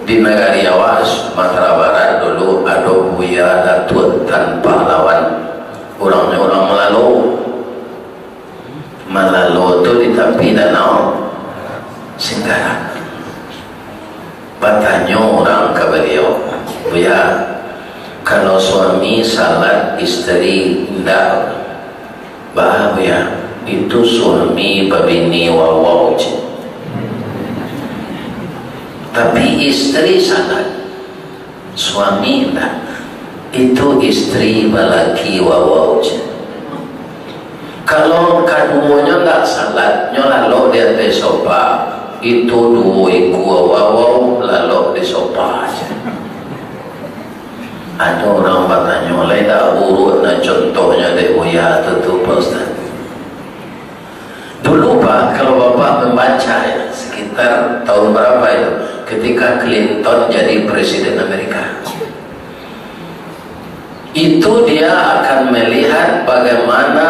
Di negara Jawa, Sumatera Barat dulu ada Buya Datuk tanpa lawan. Orangnya orang Malalo itu di tepi danau Singkarak. Bertanya orang ke beliau, Buya, kalau suami salat istri tidak, Buya, itu suami babini wawau. Tapi istri salat, suami tidak. Itu istri balaki wawau. Kalau keduanya tidak salat, lalu dia disopa. Itu dua iku wawau lalu disopa aja. Ada orang bertanya, lain tak buruk na contohnya deh, Buya itu Pak Ustaz. Dulu Pak, kalau Bapak membaca ya, sekitar tahun berapa itu, ketika Clinton jadi presiden Amerika, itu dia akan melihat bagaimana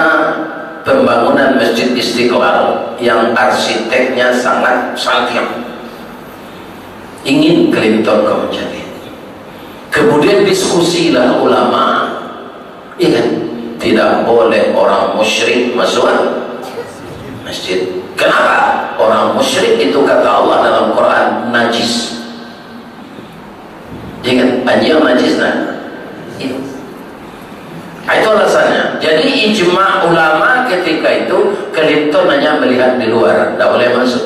pembangunan Masjid Istiqlal yang arsiteknya sangat santiam. Ingin Clinton kau menjadi. Kemudian diskusilah ulama, ya kan? Tidak boleh orang musyrik masuk masjid. Kenapa? Orang musyrik itu kata Allah dalam Quran najis. Jangan anjing najis nah. Itu alasannya. Jadi ijma ulama ketika itu Clinton hanya melihat di luar, tidak boleh masuk.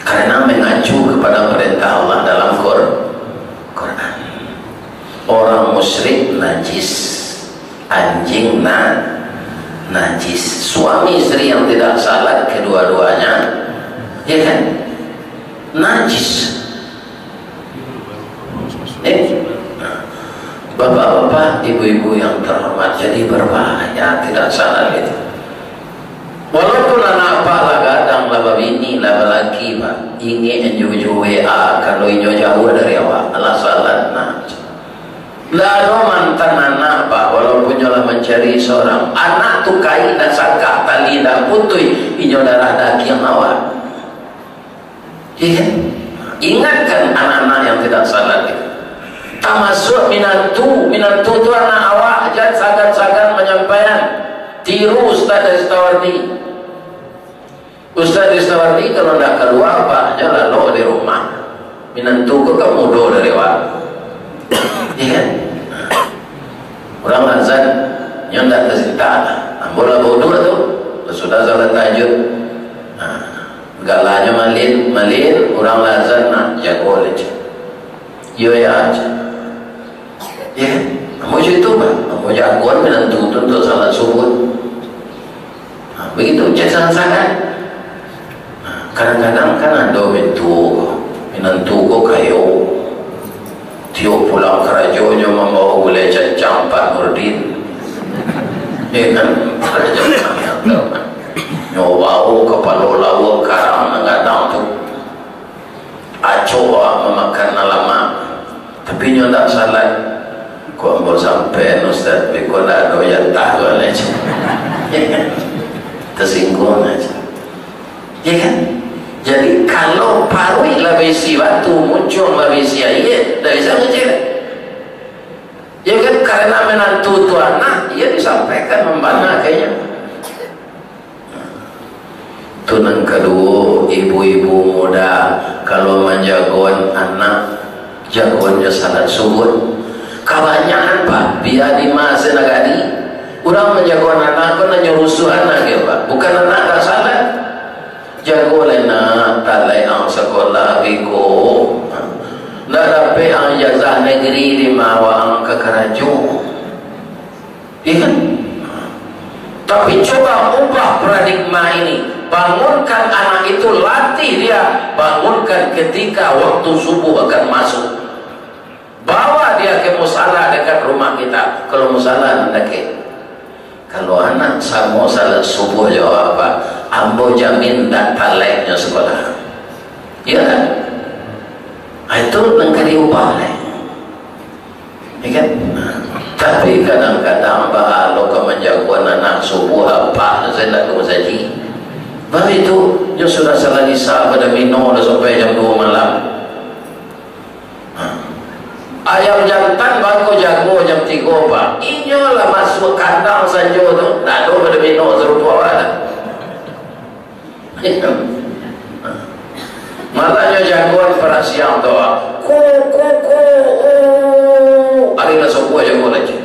Karena mengacu kepada perintah Allah dalam Quran. Orang musyrik najis, anjing najis. Suami istri yang tidak salat kedua-duanya, ya kan, najis. Bapak-bapak, ibu-ibu yang terhormat, jadi berbahaya tidak salat itu. Walaupun anak pak lah gadang lah babini lah lelaki pak, ingin enju WA kalau injo jauh dari awak, alah salat nah. Lalu mantan anak pak, walaupun nyolah mencari seorang anak tu kai dan sakah tali dan putui injo darah daging awak. Ingatkan anak-anak yang tidak salat itu. termasuk minantu tu anak awak jangan sagan-sagan menyampaikan tiru Ustaz Ristawardi kalau nak keluar apa aja lalu di rumah minantu kau kamu do dari awak iya kan orang azan yang tak tersinta bola bodoh tu sudah salat tahajud galanya malin orang azan nak jago aja yo ya aja ya kamu itu kan kamu jagoan menentu untuk salat subuh begitu jangan sangat kadang-kadang kan ada menentu kok kayo tiup pulang kerajonya membawa boleh cancang Pak Nurdin ya kan kerajaan nyobau kepala lawa karang ngadang tu acoa memakan lama tapi nyo tak salat kau ambil sampai Ustaz kau tak ada yang tahu aja tersinggung aja ya kan jadi kalau parui lah besi batu muncul lah besi air tak bisa ngecil ya kan karena menantu tu anak ia disampaikan membana kayaknya tunang kedua ibu-ibu muda kalau menjagoan anak jagoannya salat subuh kebanyakan Pak biar di masa negari orang menjagoan anak kau nyurusu anak ya Pak bukan anak tak salat jago lena talai ang sekolah biko nak dapat ang jazah negeri di mawang ke Karajo iya tapi coba ubah paradigma ini bangunkan anak itu latih dia bangunkan ketika waktu subuh akan masuk bawa dia ke musala dekat rumah kita kalau musala dekat kalau anak sama salat subuh jawab apa ambo jamin dan taleknya sekolah iya kan itu nengkari ubah ya kan tapi kadang-kadang bahalo kau menjagoan anak subuh apa saya tak tahu saja baru itu dia sudah salah nisa pada minum sampai jam 2 malam ayam jantan baru jago jam 3 Pak inyolah masuk kandang saja tu tak ada pada minum serupa awak matanya jagoan pada siang tu ku hari nak sebuah jago lagi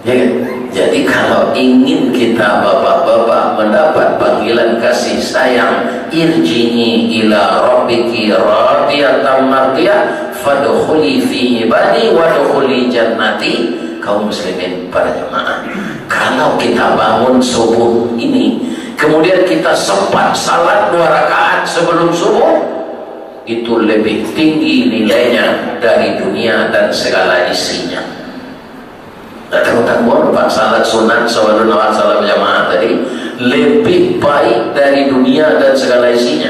ya kan? Jadi kalau ingin kita bapak-bapak mendapat panggilan kasih sayang irji'i ila rabbiki radiyatan mardiyah fadkhuli fi ibadi wadkhuli jannati kaum muslimin para jemaah kalau kita bangun subuh ini kemudian kita sempat salat 2 rakaat sebelum subuh itu lebih tinggi nilainya dari dunia dan segala isinya. Tanggung-tanggung Pak salat sunat sawadun awal salam jamaah tadi lebih baik dari dunia dan segala isinya.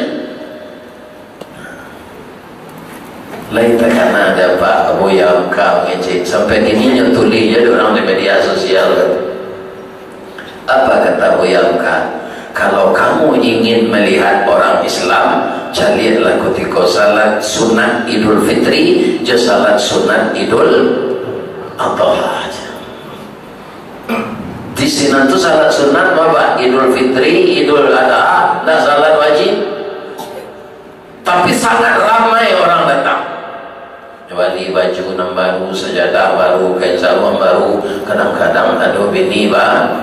Lain karena ada Pak Abu Yamka ngecek sampai kini nyentuli ya orang di media sosial kan. Apa kata Abu Yamka? Kalau kamu ingin melihat orang Islam carilah ketika salat sunat Idul Fitri je salat sunat Idul Adha. Di sini tu salat sunat apa? Idul Fitri, Idul Adha, dan salat wajib. Tapi sangat ramai orang datang. Wali baju nam baru, sajadah baru, kain sarung baru. Kadang-kadang ada bini baru.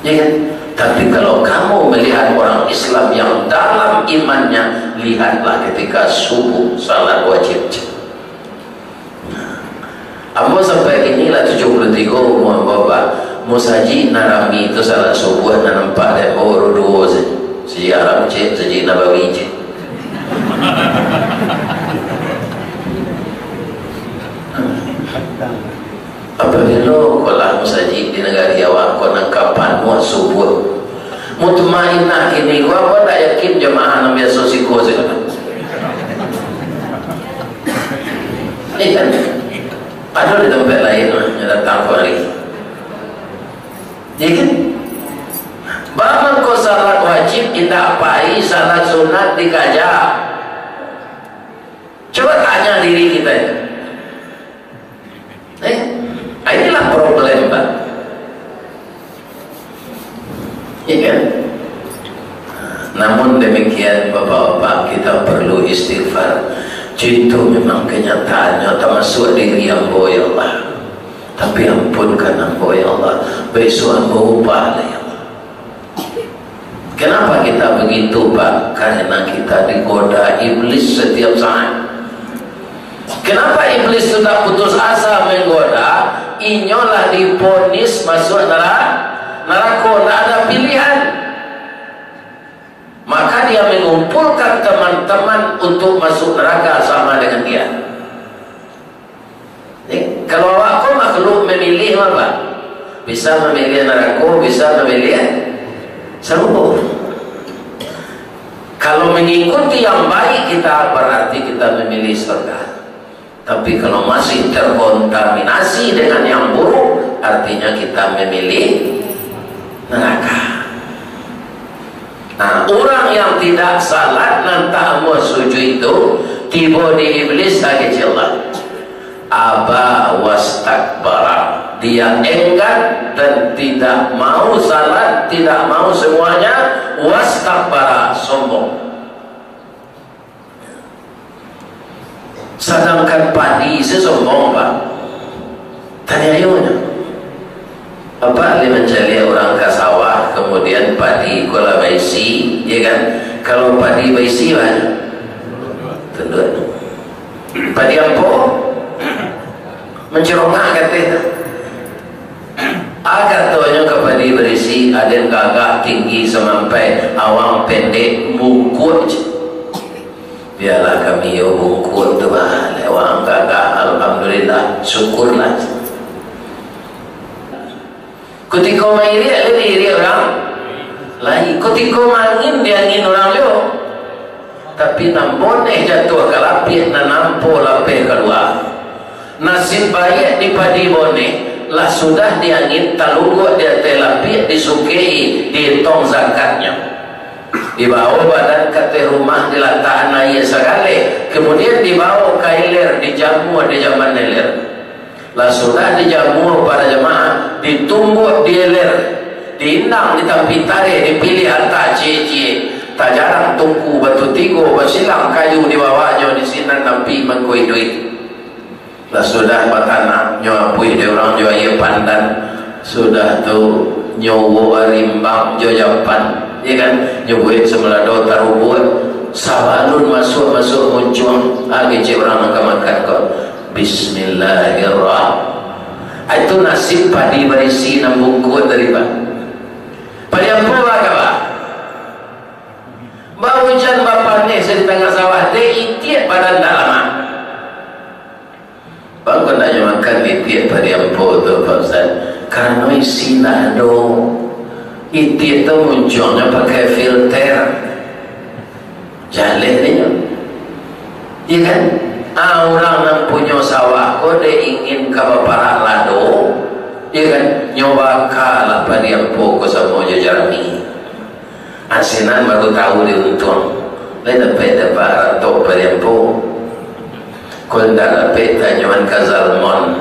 Ya kan? Tapi kalau kamu melihat orang Islam yang dalam imannya, lihatlah ketika subuh salat wajib. Ambo sampai inilah 73 umur bapak musaji narami itu salat subuh dan nampak dan baru 2 si Arab cik saji Nabawi cik apabila kalau musaji di negara awak kau nangkapan muat subuh mutmainah ini gua pun tak yakin jemaah namanya sosiko sekarang ini kan ada di tempat lain yang datang hari ya kan bangun kau salat wajib tidak apai salat sunat dikaja. Coba tanya diri kita itu. Inilah problem, Pak. Ya kan? Namun demikian Bapak-bapak, kita perlu istighfar. Itu memang kenyataannya termasuk diri hamba ya Allah. Tapi ampunkan hamba ya Allah. Besok hamba ubah ya Allah. Kenapa kita begitu, Pak? Karena kita digoda iblis setiap saat. Kenapa iblis itu tak putus asa menggoda? Inyolah diponis masuk neraka, tidak ada pilihan. Maka dia mengumpulkan teman-teman untuk masuk neraka sama dengan dia. Kalau aku makhluk memilih apa? Bisa memilih neraka, bisa memilih surga. Kalau mengikuti yang baik kita berarti kita memilih surga. Tapi kalau masih terkontaminasi dengan yang buruk, artinya kita memilih neraka. Nah, orang yang tidak salat dan tak mau sujud itu tiba di iblis lagi celah. Aba wastakbara. Dia enggan dan tidak mau salat, tidak mau semuanya. Wastakbara, sombong. Sedangkan padi sesombong, Pak. Tanya ayunya. Apa dia mencari orang ke sawah, kemudian padi kola baisi, ya kan? Kalau padi baisi mana? Tunduk. Padi apa? Mencerongah katanya. Agar tuanya ke padi berisi, ada yang gagah tinggi sampai awang pendek bungkut. Biarlah kami yo bungkut tu bah, awang gagah, alhamdulillah, syukurlah. Ketika main iri orang lain, ketika mangin dia angin orang yo. Tapi nampone jatuh ke lapis na nampo lapis keluar. Nasib baik di padi bone lah sudah diangin taluguk dia telapis disukei ditong zakatnya. Dibawa badan ke rumah diletakkan air segala, kemudian dibawa ke ilir, dijamu di zaman ilir. Lah sudah dijamu pada jemaah, ditumbuk di ilir, diindang, ditampi tarik, dipilih harta cie-cie. Tak jarang tungku batu tigo, bersilang kayu di bawahnya di sini nampi mengkoi duit. Lah sudah batana nyuapui dia orang jua ia pandan, sudah tu nyowo rimbang jojapan, ya kan? Nyobuit semelado tarubuat, sabalun masuk muncung, cik orang makan kau. Bismillahirrahmanirrahim. Itu nasib padi berisi nambungkut dari Pak. Padi apa Pak? Bau hujan bapak ni di tengah sawah dia itiat badan tak lama. Bang kau nak makan itiat padi apa tu Pak Ustaz? Karena isi nado itiat tu munculnya pakai filter jalan dia, iya kan? Orang yang punya sawah kau dia ingin ke bapak lado, iya kan? Nyoba kalah padi apa kau semua jajarami. Asinan baru tahu dia untung. Lain dapat atau pada yang po. Kau tak dapat tanyawan ke Zalman.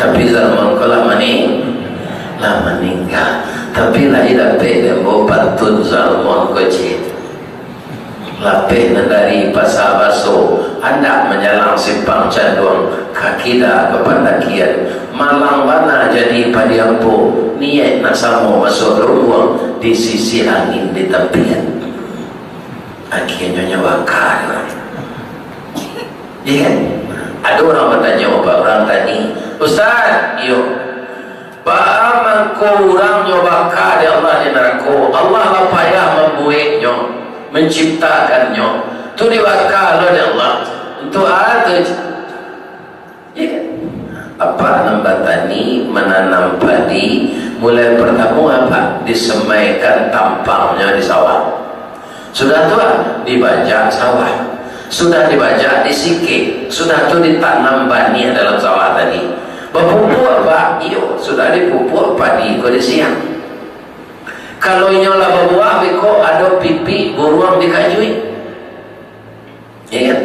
Tapi Zalman kau lah meninggal. Tapi lain dapat yang po patut Zalman kau cik. Lapih dari pasar baso, anda menyalang simpang canduang, kaki dah ke pendakian, malang mana jadi padiampo, niat nak samo masuk ruang di sisi angin di tepian. Akhirnya nyawa kaya. Iya kan? Ada orang bertanya apa orang tadi, Ustaz, yo, Pak mangko orang nyoba kaya Allah di neraka, Allah lah payah membuatnya, menciptakannya, tu diwakal oleh Allah untuk ada. Ya, apa nampak tani menanam padi, mulai pertama apa disemaikan tampangnya di sawah. Sudah tu dibajak sawah, sudah dibajak disike, sudah tu ditanam bani dalam sawah tadi. Berpupuk apa? Iyo, sudah dipupuk padi kau di siang. Kalau nyola berbuah beko ada pipi buruang dikajui, ya kan?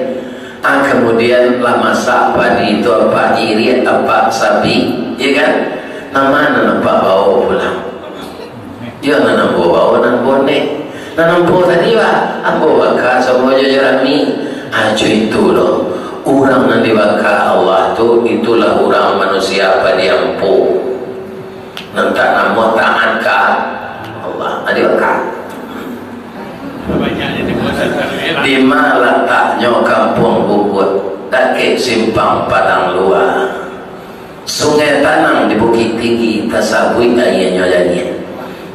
Kemudian lah masak padi itu apa irit apa sapi, ya kan? Nama nampak bau pulang. Dia nanam bau nanam bonek, nanam bau tadi lah. Ambo baka semua jajaran ni. Acu itu loh. Orang yang dibaka Allah tu itulah orang manusia pada ampu. Nanti nama taat ka Allah. Dibaka. Di mana letaknya kampung Bukut? Dekat simpang Padang Luar. Sungai Tanang di Bukit Tinggi tasabui ayahnya jadinya.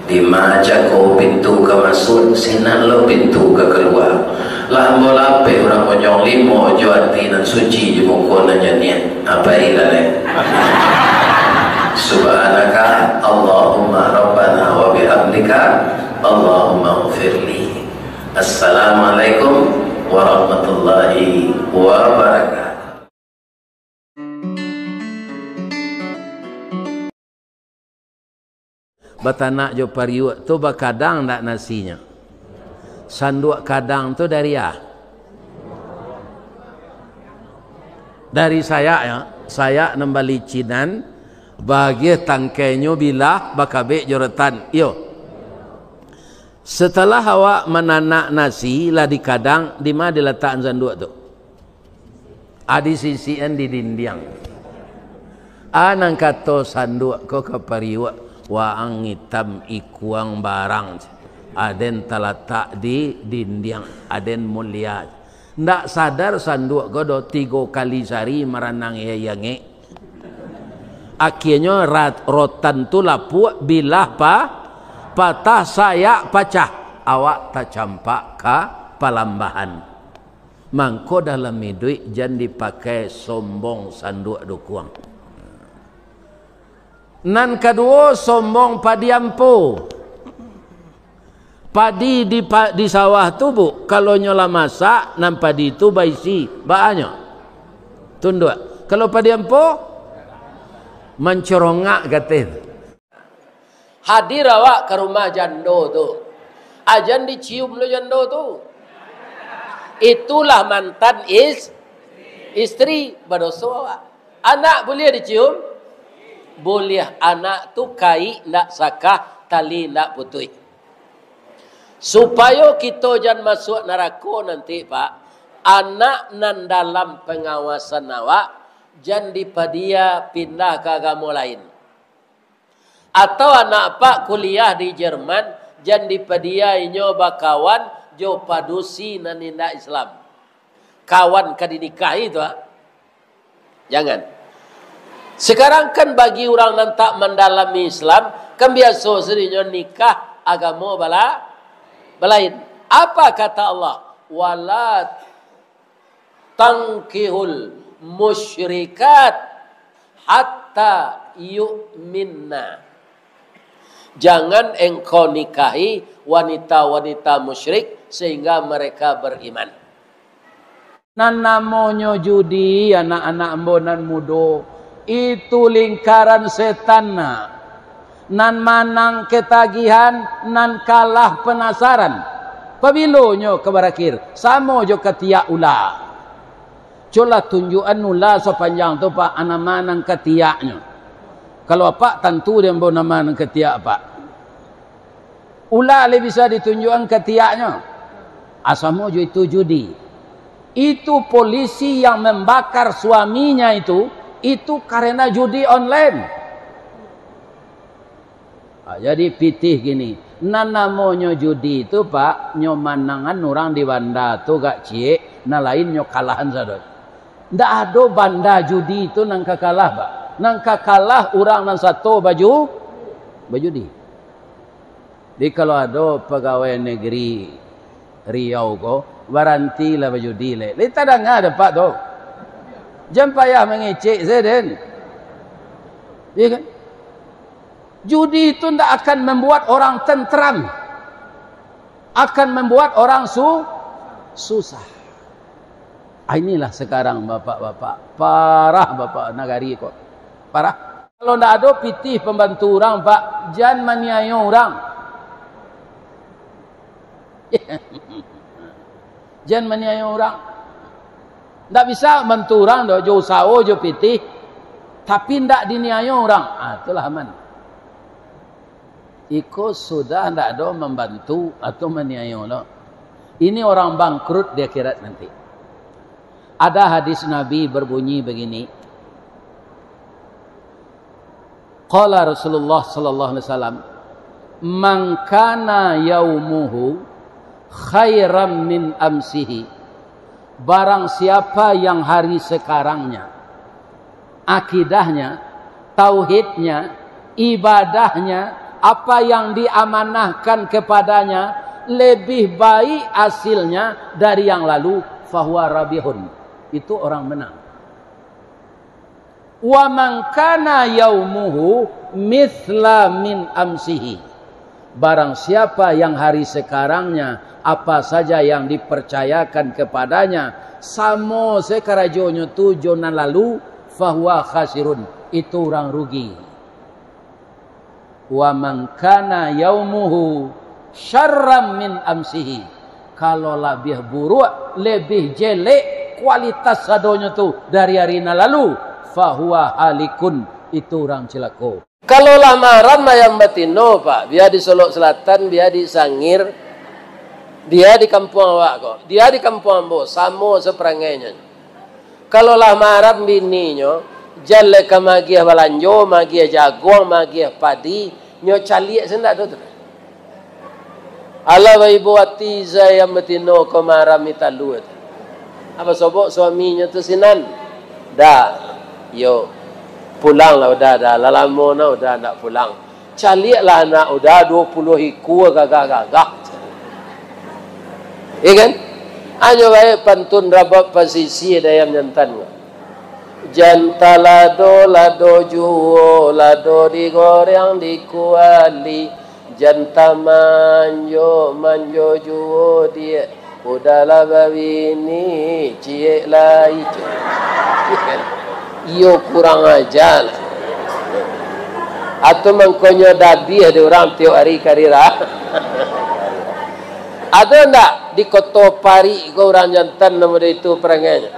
Di mana jago pintu ke masuk, sinan lo pintu ke keluar. Lah bola pe orang monyong limo juati dan suci di muka nanya apa ilale. Subhanaka Allahumma Rabbana wa bihamdika Allahumma ghfirli. Assalamualaikum warahmatullahi wabarakatuh. Batanak jo pariuk tu bakadang tak nasinya. Sanduk kadang tu dari ya. Dari saya ya. Saya nembali cinan bagi tangkainya bilah bakabe joretan. Yo. Setelah awak menanak nasi lah di kadang, di mana diletakkan sanduk tu? Adi sisian di dinding. Anang kata sanduk ko ke pariuk. Waang hitam ikuang barang aden talatak di dinding aden mulia ndak sadar sanduk godo 3 kali sehari meranang yange akhirnya rotan tu lapuk bilah patah saya pacah awak tak campak ka palambahan mangko dalam hidup jangan dipakai sombong sanduk dukuang. Nan kedua sombong padi ampo. Padi di sawah tu bu, kalau nyola masak nan padi tu baisi baanya. Tunduk. Kalau padi ampo mencerongak gatin. Hadir awak ke rumah jando tu. Ajan dicium lo jando tu. Itulah mantan istri berdosa awak. Anak boleh dicium? Boleh. Anak tu kai nak sakah tali nak putui. Supaya kita jangan masuk neraka nanti pak. Anak nan dalam pengawasan awak jangan dipadia pindah ke agama lain. Atau anak pak kuliah di Jerman jangan dipadia inyo bakawan jo padusi nan indah Islam. Kawan kadinikahi itu pak. Jangan. Sekarang kan bagi orang yang tak mendalami Islam, kan biasa serinya nikah agama balain. Apa kata Allah? Wala tankihul musyrikat hatta yu'minna. Jangan engkau nikahi wanita-wanita musyrik sehingga mereka beriman. Nan namanya judi anak-anak mbonan mudo. Itu lingkaran setan nan manang ketagihan nan kalah penasaran pabilonyo kebarakir sama jo ketiak ula cola tunjukan ula sepanjang tu pak anak manang ketiaknya kalau apa tentu dia mau nama ketiak pak ula le bisa ditunjukkan ketiaknya asamo jo itu judi itu polisi yang membakar suaminya itu karena judi online. Jadi pitih gini. Nan namanya judi itu pak, nyomanangan orang di banda tu gak cie, na lain nyo kalahan sadot. Ndak ada banda judi itu nang kakalah pak. Nang kakalah orang nang satu baju di. Jadi kalau ada pegawai negeri Riau ko, waranti lah baju di le. Lita dah ada pak tu. Jangan payah mengecek Zaiden. Ya kan? Judi itu tidak akan membuat orang tentram. Akan membuat orang susah. Inilah sekarang bapak-bapak. Parah bapak nagari kok. Parah. Kalau tidak ada pitih pembantu orang pak. Jangan maniaya orang. Jangan meniaya orang. Tak bisa bantu orang dah, jo usaha, jo pitih. Tapi tak diniaya orang. Itulah aman. Iko sudah tak ada membantu atau meniaya orang. Ini orang bangkrut di akhirat nanti. Ada hadis Nabi berbunyi begini. Qala Rasulullah sallallahu alaihi wasallam, "Man kana yaumuhu khairam min amsihi." Barang siapa yang hari sekarangnya, akidahnya, tauhidnya, ibadahnya, apa yang diamanahkan kepadanya lebih baik hasilnya dari yang lalu, fahuwa rabihun. Itu orang menang. Wa man kana yaumuhu mithla min amsihi. Barang siapa yang hari sekarangnya apa saja yang dipercayakan kepadanya samo sekarajonyo tujuan lalu, fahuwa khasirun. Itu orang rugi. Wa man kana yaumuhu syarram min amsihi. Kalau lebih buruk, lebih jelek kualitas sadonyo tu dari hari lalu, fahuwa halikun. Itu orang celaka. Kalau lamaran yang batino pak, dia di Solok Selatan, dia di Sangir, dia di kampung awak kok, dia di kampung ambo, samo seperangainya. Kalau lamaran bininya, jalan ke magiah balanjo, magiah jagung, magiah padi, nyo caliak sendak tu. Allah ibu hati saya batino kemaram italu. Apa sobok suaminya tu sinan? Dah, yo. Pulang lah udah lama na udah nak pulang. Caliak lah anak udah 20 hiku gagah-gagah. Iya kan? Hanya baik pantun rabab pasisi ada yang jantan. Janta lado juo, lado digoreng dikuali. Janta manjo juo dia. Udahlah babini ciek lah hijau. Iya kan? Iyo kurang ajar. Atau mengkonyo dabi ada orang tiap hari karira. Ada enggak di Koto Pari ke orang jantan nama itu perangainya?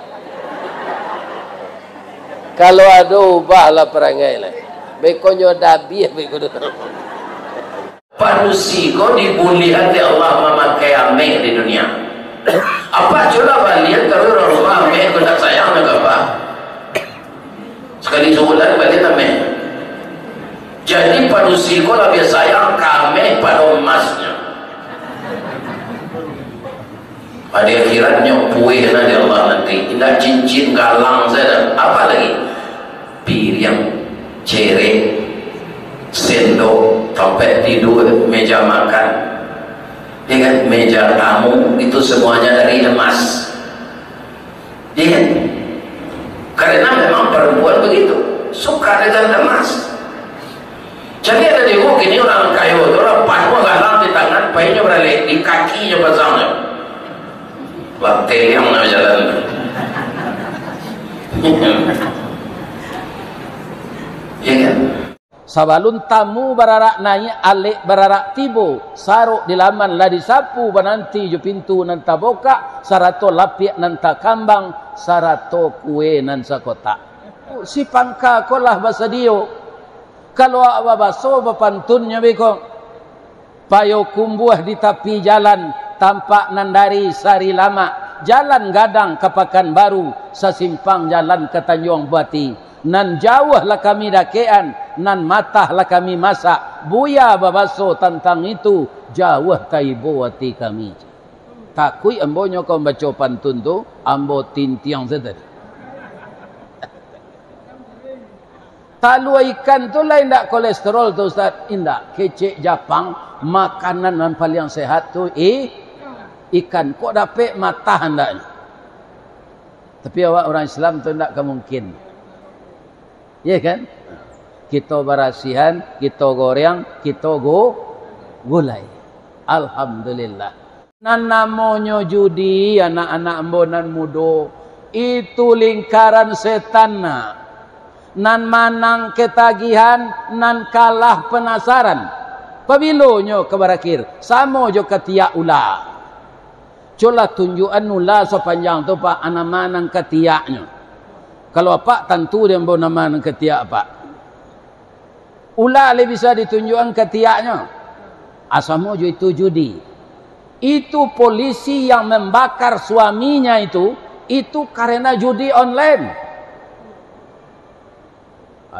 Kalau ada ubahlah perangai lah. Bekonyo dabi bekono. Panusi ko dibuli hati Allah memakai ameh di dunia. Apa coba balian kalau orang ameh ko tak sayang nak apa? Sekali sebulan balik ameh. Jadi panusi ko lebih sayang kami pada emasnya. Pada akhiratnya puih nanti Allah nanti. Tidak cincin galang saja. Apa lagi? Piring, cerek, sendok, tempat tidur, meja makan, ya kan? Meja tamu itu semuanya dari emas. Ya kan? Karena memang perempuan begitu, suka dengan emas. Jadi ada di buku ini orang kayu, orang panu galang di tangan, payahnya beralih di kakinya pasangnya. Waktu yang nak jalan. Ya kan? Sabalun tamu bararak naik alik bararak tibo saruk di laman lah disapu bananti jo pintu nan taboka sarato lapiak nan kambang sarato kue nan sakotak. Si pangka kolah basa dio. Kalau awak baso bapantunnya beko. Payo kumbuah di tepi jalan tampak nan dari sari lama. Jalan gadang ke Pekanbaru sasimpang jalan ke Tanjung Bati. Nan jauh lah kami dakean, nan matah lah kami masak. Buya babaso tentang itu, jauh taibo hati kami. Takui ambonya kau baca pantun tu, ambo tintiang sedar. Talu ikan tu lain tak kolesterol tu Ustaz? Indak, kecek Japang, makanan yang paling sehat tu ikan. Kok dapat matah hendaknya? Tapi awak orang Islam tu tak kemungkin. Ya kan? Kita berasihan, kita goreng, kita gulai. Alhamdulillah. Nan namanya judi, anak-anak ambonan mudo, itu lingkaran setan. Nan manang ketagihan, nan kalah penasaran. Pabilonyo kebarakir, sama jo ketiak ulah. Cola tunjukan nula sepanjang tu pak anaman ketiaknya. Kalau apa tentu dia mau nama ketiak pak. Ula le bisa ditunjukkan ketiaknya. Asamo itu judi. Itu polisi yang membakar suaminya itu karena judi online.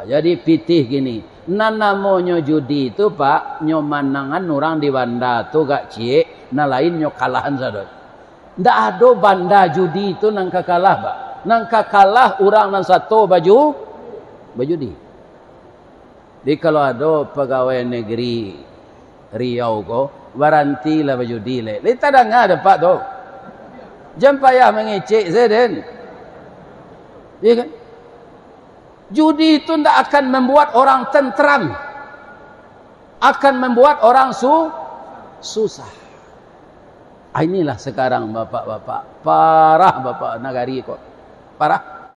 Jadi pitih gini. Nanamonyo judi itu pak nyomanangan orang di banda tu gak cie, na lain nyo kalahan sadot. Ndak ada banda judi itu nang kakalah pak. Nang kakalah orang nang satu baju di. Jadi kalau ada pegawai negeri Riau ko, waranti lah baju di le. Lita dah ada pak tu. Jangan payah mengecek Zeden. Ya kan? Judi itu tidak akan membuat orang tentram. Akan membuat orang susah. Inilah sekarang bapak-bapak. Parah bapak nagari kok. Parah.